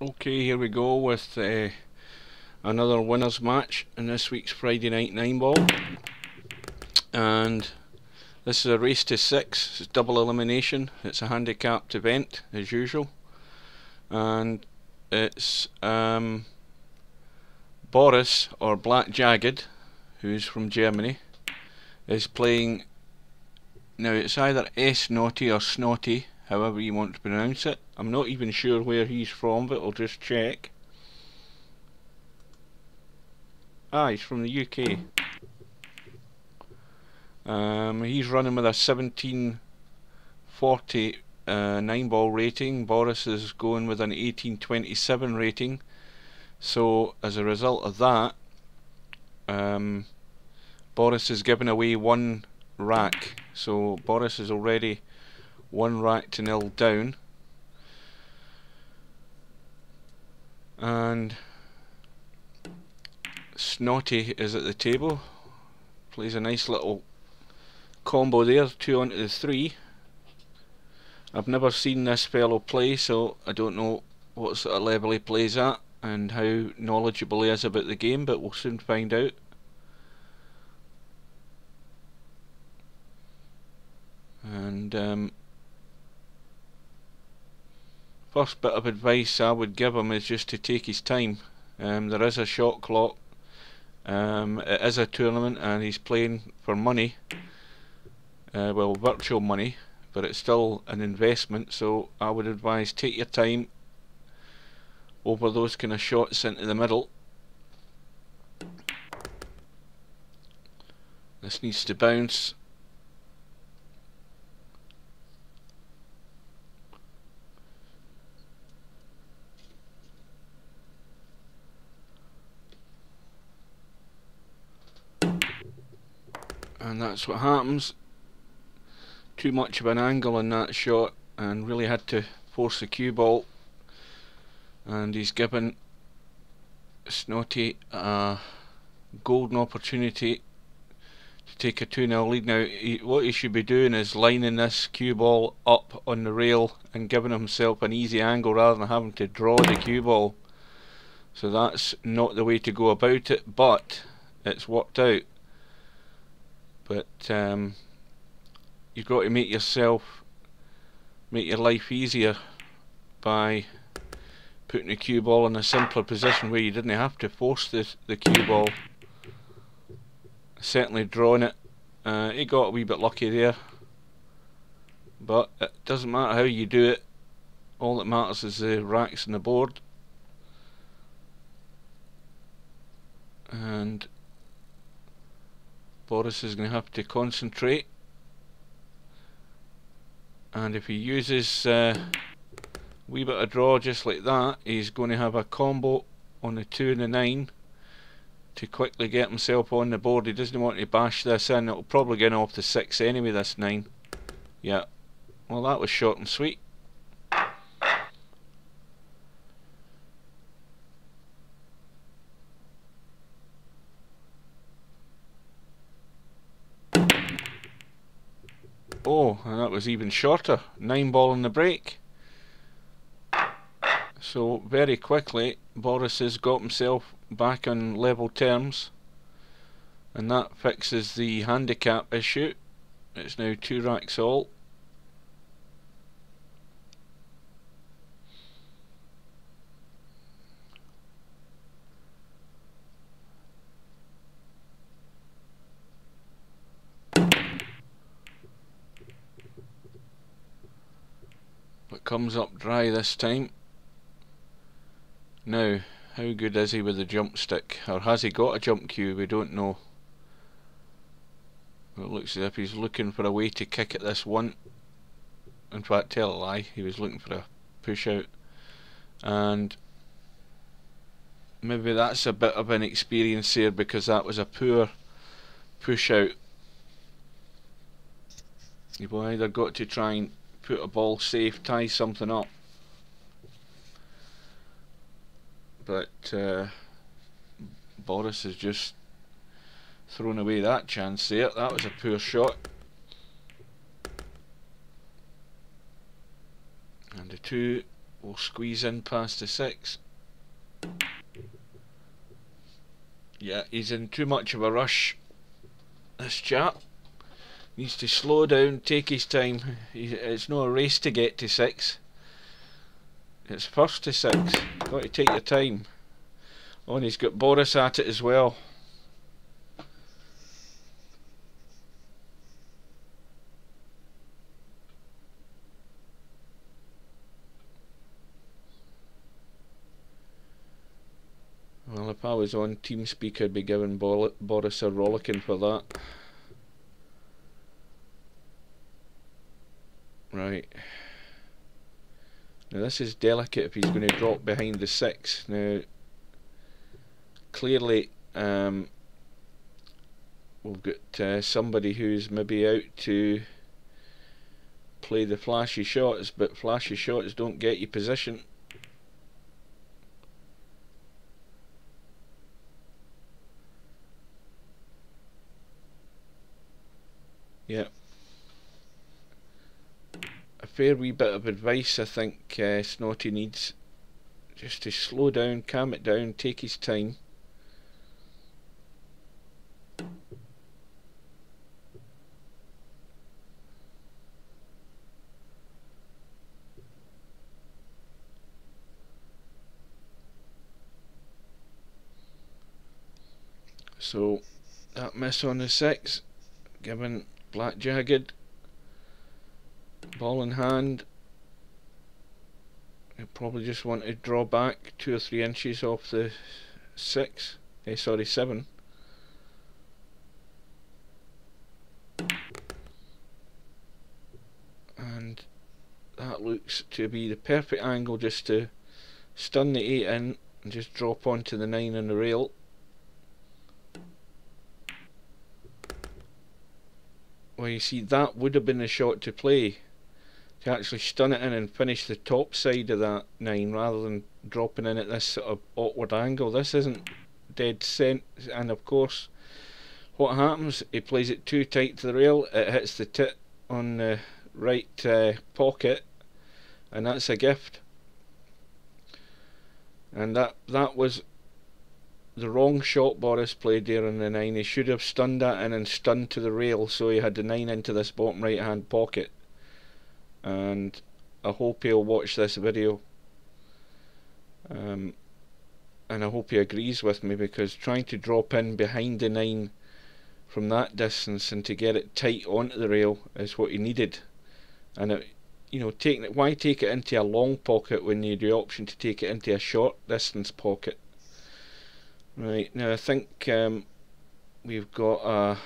Okay, here we go with another winners match in this week's Friday Night 9-ball. And this is a race to 6, it's double elimination, it's a handicapped event as usual. And it's Boris, or Blackjagged, who's from Germany, is playing. Now it's either snaughty or snaughty, however you want to pronounce it. I'm not even sure where he's from, but I'll just check. He's from the UK. He's running with a 1740 9-ball rating. Boris is going with an 1827 rating. So as a result of that, Boris is giving away one rack. So Boris is already 1 rack to 0 down. And Snaughty is at the table. Plays a nice little combo there, 2 onto the 3. I've never seen this fellow play, so I don't know what sort of level he plays at and how knowledgeable he is about the game, but we'll soon find out. And first bit of advice I would give him is just to take his time. There is a shot clock. It is a tournament and he's playing for money, well, virtual money, but it's still an investment, so I would advise take your time over those kind of shots into the middle. This needs to bounce. And that's what happens. Too much of an angle in that shot and really had to force the cue ball, and he's given Snaughty a golden opportunity to take a 2-0 lead. Now what he should be doing is lining this cue ball up on the rail and giving himself an easy angle rather than having to draw the cue ball. So that's not the way to go about it, but it's worked out. But you've got to make your life easier by putting the cue ball in a simpler position where you didn't have to force the cue ball. Certainly drawing it, he got a wee bit lucky there, but it doesn't matter how you do it, all that matters is the racks on the board. And Boris is going to have to concentrate, and if he uses a wee bit of draw just like that, he's going to have a combo on the 2 and the 9 to quickly get himself on the board. He doesn't want to bash this in, it'll probably get off the 6 anyway, this 9. Yeah, well, that was short and sweet. Oh, and that was even shorter. 9-ball in the break. So very quickly Boris has got himself back on level terms, and that fixes the handicap issue. It's now 2 racks all. But comes up dry this time. Now, how good is he with the jump stick? Or has he got a jump cue? We don't know. It looks as if he's looking for a way to kick at this one. In fact, tell a lie, he was looking for a push out. And maybe that's a bit of an experience here, because that was a poor push out. You've either got to try and put a ball safe, tie something up. But Boris has just thrown away that chance there. That was a poor shot. And the 2 will squeeze in past the 6. Yeah, he's in too much of a rush, this chap. Needs to slow down, take his time. It's not a race to get to 6. It's first to 6. Got to take your time. Oh, and he's got Boris at it as well. Well, if I was on TeamSpeak, I'd be giving Boris a rollicking for that. Right. Now this is delicate if he's going to drop behind the 6. Now, clearly, we've got somebody who's maybe out to play the flashy shots, but flashy shots don't get you position. Yeah. A fair wee bit of advice I think Snaughty needs, just to slow down, calm it down, take his time. So that miss on the 6, given Blackjagged. Ball in hand. You probably just want to draw back 2 or 3 inches off the 6. Sorry, 7. And that looks to be the perfect angle just to stun the 8 in and just drop onto the 9 on the rail. Well, you see, that would have been the shot to play, to actually stun it in and finish the top side of that 9 rather than dropping in at this sort of awkward angle. This isn't dead cent, and of course what happens, he plays it too tight to the rail, it hits the tit on the right pocket, and that's a gift. And that was the wrong shot Boris played there on the 9. He should have stunned that in and stunned to the rail, so he had the 9 into this bottom right hand pocket. And I hope he'll watch this video, and I hope he agrees with me, because trying to drop in behind the 9 from that distance and to get it tight onto the rail is what he needed. And it, you know, why take it into a long pocket when you have the option to take it into a short distance pocket? Right, now I think we've got a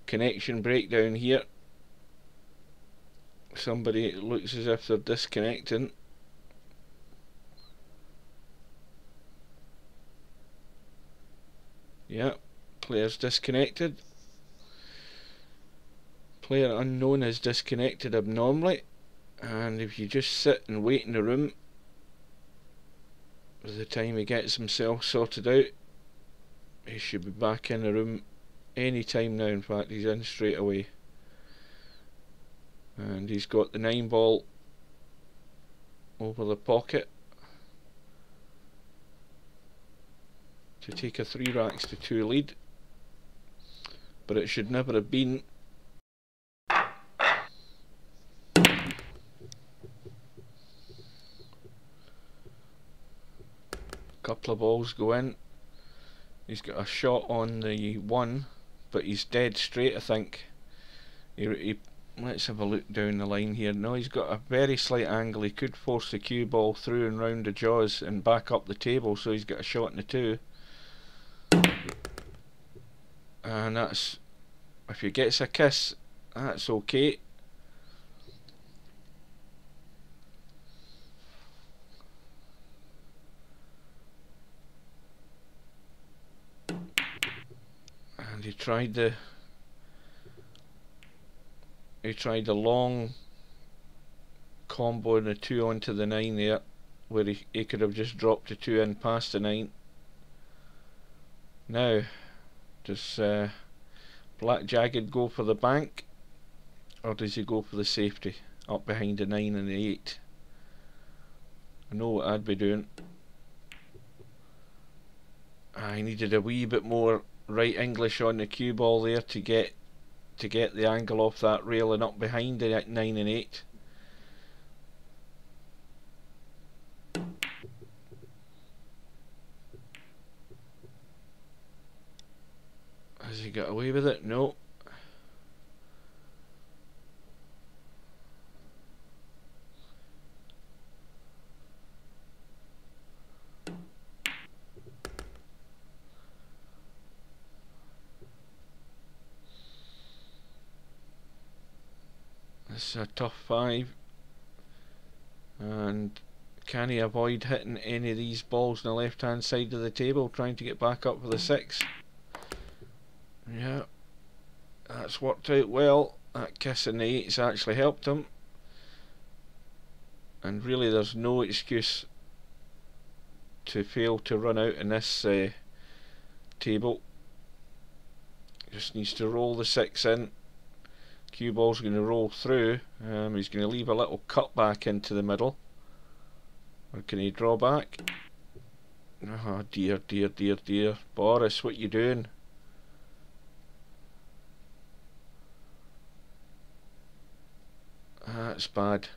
connection breakdown here. Somebody, it looks as if they're disconnecting. Yeah, player's disconnected. Player unknown is disconnected abnormally, and if you just sit and wait in the room, by the time he gets himself sorted out, he should be back in the room any time now. In fact, he's in straight away. And he's got the 9 ball over the pocket to take a 3 racks to 2 lead, but it should never have been. Couple of balls go in. He's got a shot on the 1, but he's dead straight, I think. Let's have a look down the line here. No, he's got a very slight angle. He could force the cue ball through and round the jaws and back up the table, so he's got a shot in the 2. And that's, if he gets a kiss, that's okay. And he tried the long combo and the 2 onto the 9 there, where he could have just dropped the 2 in past the 9. Now, does Blackjagged go for the bank, or does he go for the safety up behind the 9 and the 8? I know what I'd be doing. I needed a wee bit more right English on the cue ball there to get the angle off that rail and up behind it at 9 and 8. Has he got away with it? No. This is a tough 5. And can he avoid hitting any of these balls on the left hand side of the table, trying to get back up for the 6? Yeah, that's worked out well. That kiss in the 8's actually helped him. And really there's no excuse to fail to run out in this table. Just needs to roll the 6 in. Cue ball's going to roll through. He's going to leave a little cut back into the middle. Or can he draw back? Oh dear, dear, dear, dear. Boris, what you doing? That's bad.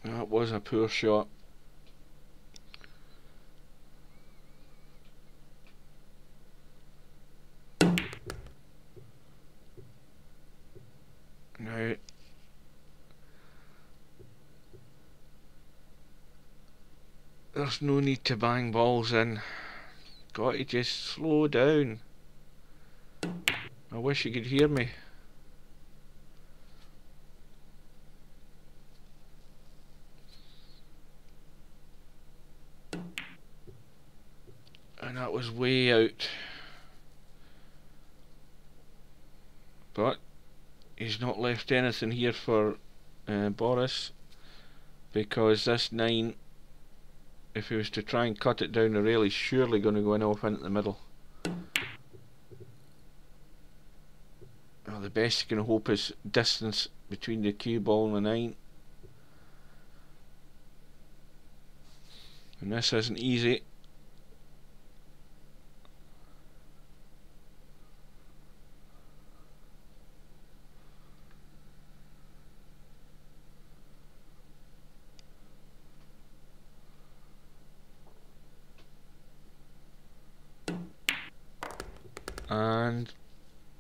That was a poor shot. Now there's no need to bang balls in. Got to just slow down. I wish you could hear me. And that was way out. But he's not left anything here for Boris, because this 9, if he was to try and cut it down the rail, he's surely going to go in off into the middle. Well, the best you can hope is distance between the cue ball and the 9. And this isn't easy. And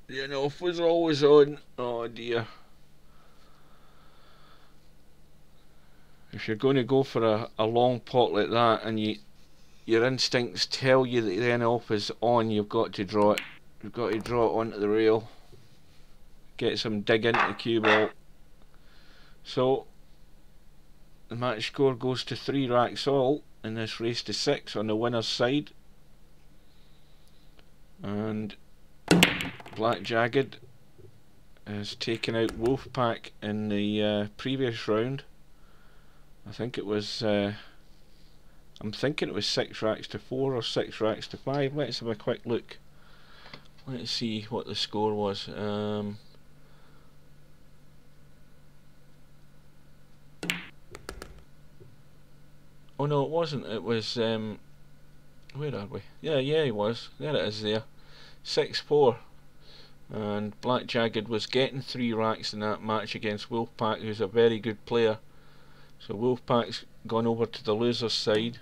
the enough was always on. Oh dear. If you're going to go for a long pot like that and your instincts tell you that the enough is on, you've got to draw it. You've got to draw it onto the rail. Get some dig into the cue ball. So the match score goes to 3 racks all in this race to 6 on the winner's side. And Blackjagged has taken out Wolfpack in the previous round. I think it was I'm thinking it was 6 racks to 4 or 6 racks to 5. Let's have a quick look. Let's see what the score was. Oh no, it wasn't. It was where are we? Yeah, it was. There it is there. 6-4. And Blackjagged was getting 3 racks in that match against Wolfpack, who's a very good player. So Wolfpack's gone over to the loser's side,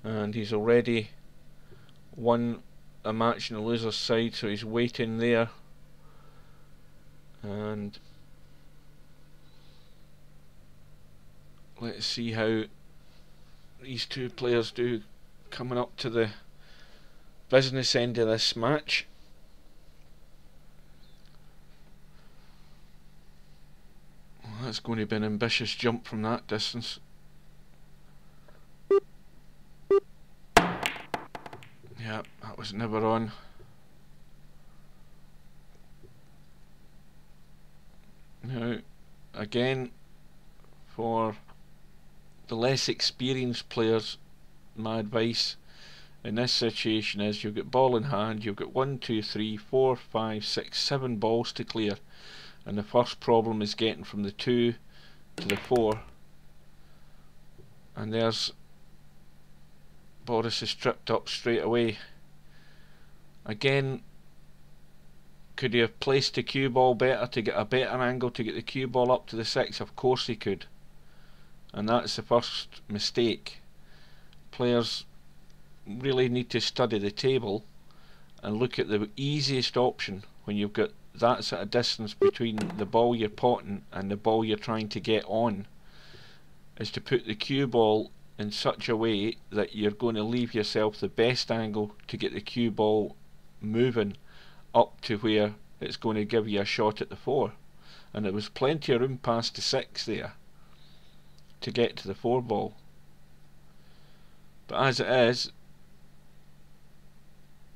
and he's already won a match in the loser's side, so he's waiting there. And let's see how these two players do coming up to the business end of this match. Well, that's going to be an ambitious jump from that distance. Yeah, that was never on. Now, again, for the less experienced players, my advice in this situation is you've got ball in hand, you've got 1, 2, 3, 4, 5, 6, 7 balls to clear, and the first problem is getting from the 2 to the 4, and there's Boris is tripped up straight away. Again, could he have placed the cue ball better to get a better angle to get the cue ball up to the 6? Of course he could, and that's the first mistake. Players really need to study the table and look at the easiest option when you've got that sort of distance between the ball you're potting and the ball you're trying to get on, is to put the cue ball in such a way that you're going to leave yourself the best angle to get the cue ball moving up to where it's going to give you a shot at the 4. And there was plenty of room past the 6 there to get to the 4 ball, but as it is,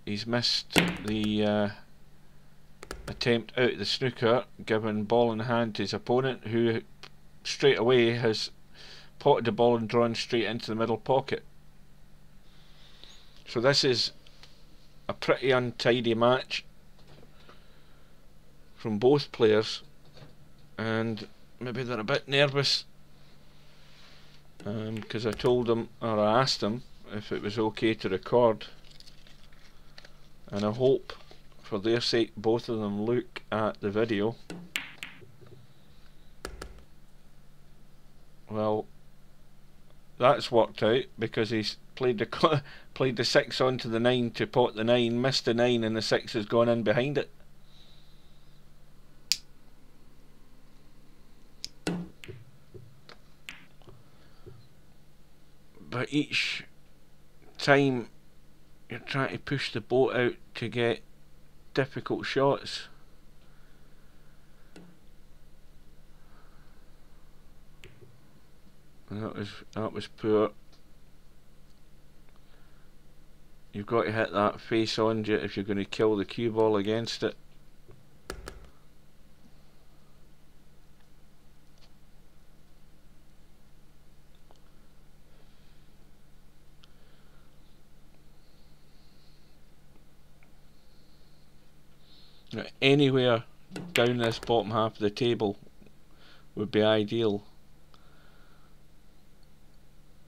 he's missed the attempt out of the snooker, giving ball in hand to his opponent, who straight away has potted the ball and drawn straight into the middle pocket. So this is a pretty untidy match from both players, and maybe they're a bit nervous because I told them, or I asked them if it was okay to record, and I hope for their sake both of them look at the video. Well, that's worked out because he's played the 6 onto the 9 to pot the 9, missed the 9, and the 6 has gone in behind it. But each time you're trying to push the boat out to get difficult shots. And that was poor. You've got to hit that face on if you're going to kill the cue ball against it. Now, anywhere down this bottom half of the table would be ideal,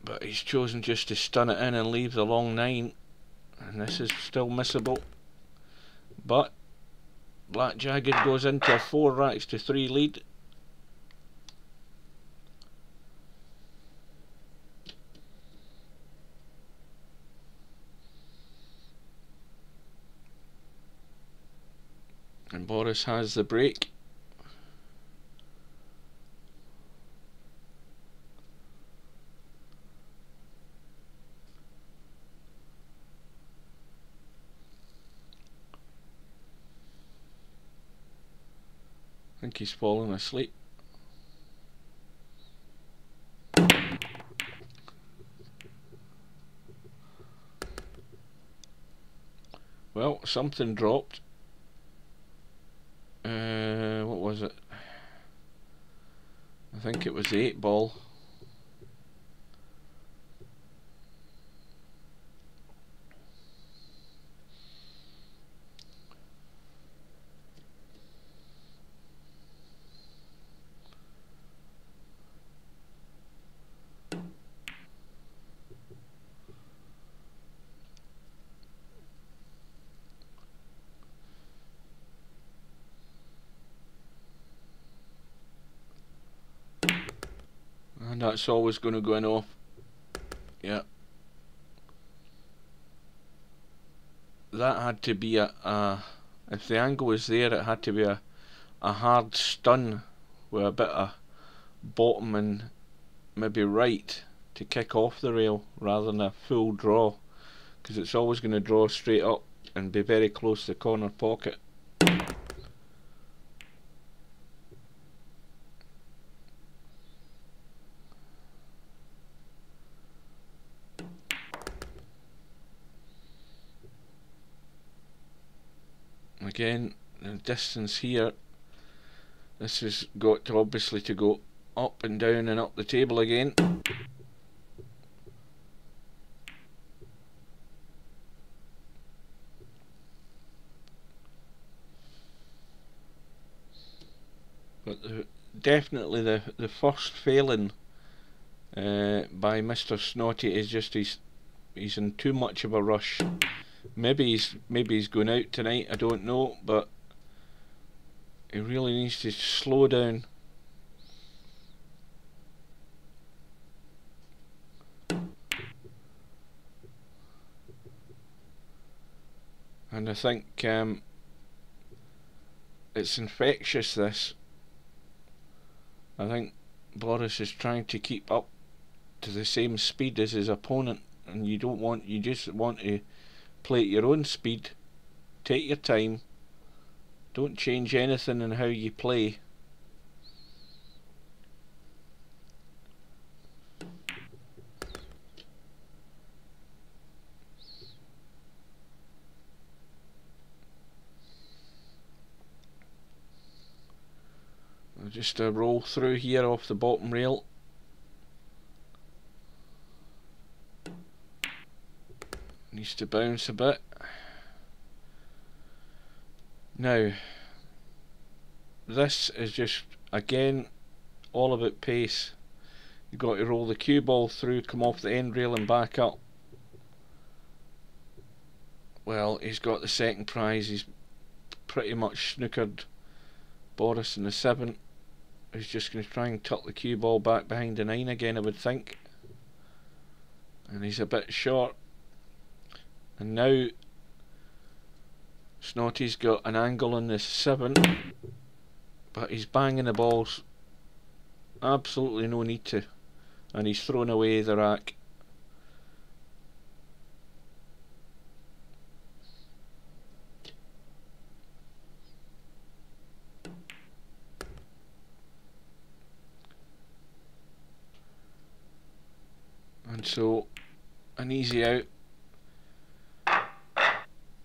but he's chosen just to stun it in and leave the long 9, and this is still missable. But Blackjagged goes into a 4 racks to 3 lead. And Boris has the break. I think he's fallen asleep. Well, something dropped. What was it? I think it was the 8 ball. And that's always going to go in off. Yeah. That had to be if the angle was there, it had to be a hard stun with a bit of bottom and maybe right to kick off the rail rather than a full draw, because it's always going to draw straight up and be very close to the corner pocket. Again, the distance here, this has got to obviously to go up and down and up the table again. But definitely the first failing by Mr. Snaughty is just he's in too much of a rush. Maybe he's going out tonight, I don't know, but he really needs to slow down. And I think it's infectious, this. I think Boris is trying to keep up to the same speed as his opponent, and you just want to play at your own speed. Take your time. Don't change anything in how you play. Just a roll through here off the bottom rail. Needs to bounce a bit. Now, this is just, again, all about pace. You've got to roll the cue ball through, come off the end rail and back up. Well, he's got the second prize. He's pretty much snookered Boris in the 7. He's just going to try and tuck the cue ball back behind the 9 again, I would think. And he's a bit short. And now Snaughty's got an angle on the 7, but he's banging the balls. Absolutely no need to. And he's thrown away the rack. And so an easy out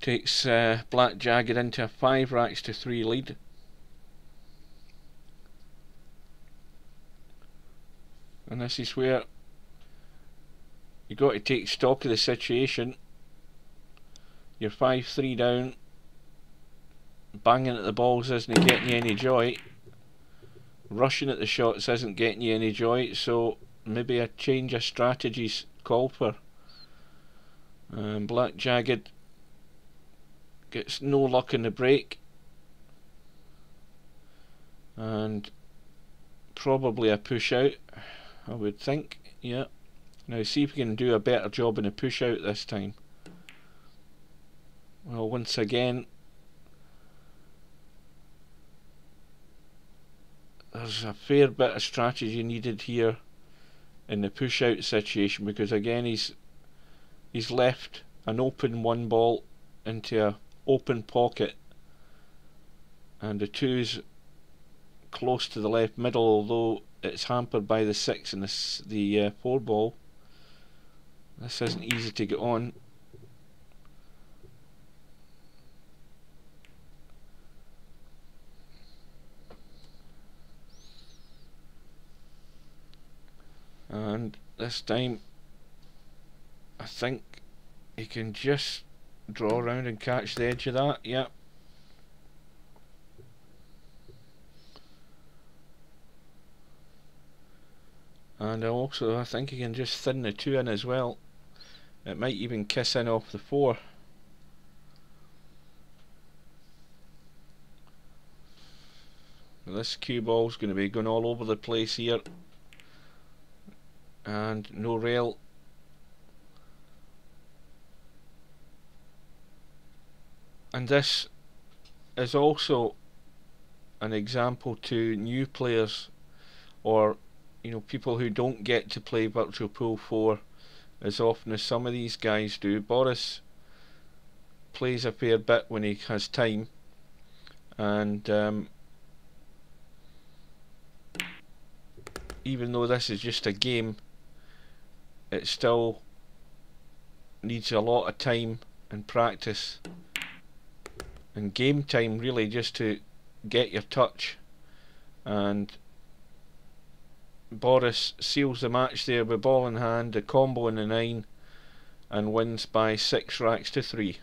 takes Blackjagged into a 5 racks to 3 lead. And this is where you got to take stock of the situation. You're 5-3 down. Banging at the balls isn't getting you any joy. Rushing at the shots isn't getting you any joy. So maybe a change of strategy's called for. Blackjagged gets no luck in the break, and probably a push out, I would think. Yeah. Now see if we can do a better job in a push out this time. Well, once again, there's a fair bit of strategy needed here in the push out situation, because again he's left an open 1 ball into a open pocket, and the 2's close to the left middle, although it's hampered by the 6 and the 4 ball. This isn't easy to get on. And this time I think he can just draw around and catch the edge of that. Yep. And also I think he can just thin the 2 in as well. It might even kiss in off the 4. This cue ball's going to be going all over the place here. And no rail. And this is also an example to new players, or people who don't get to play Virtual Pool 4 as often as some of these guys do. Boris plays a fair bit when he has time, and even though this is just a game, it still needs a lot of time and practice and game time, really, just to get your touch. And Boris seals the match there with ball in hand, the combo in the 9, and wins by 6 racks to 3.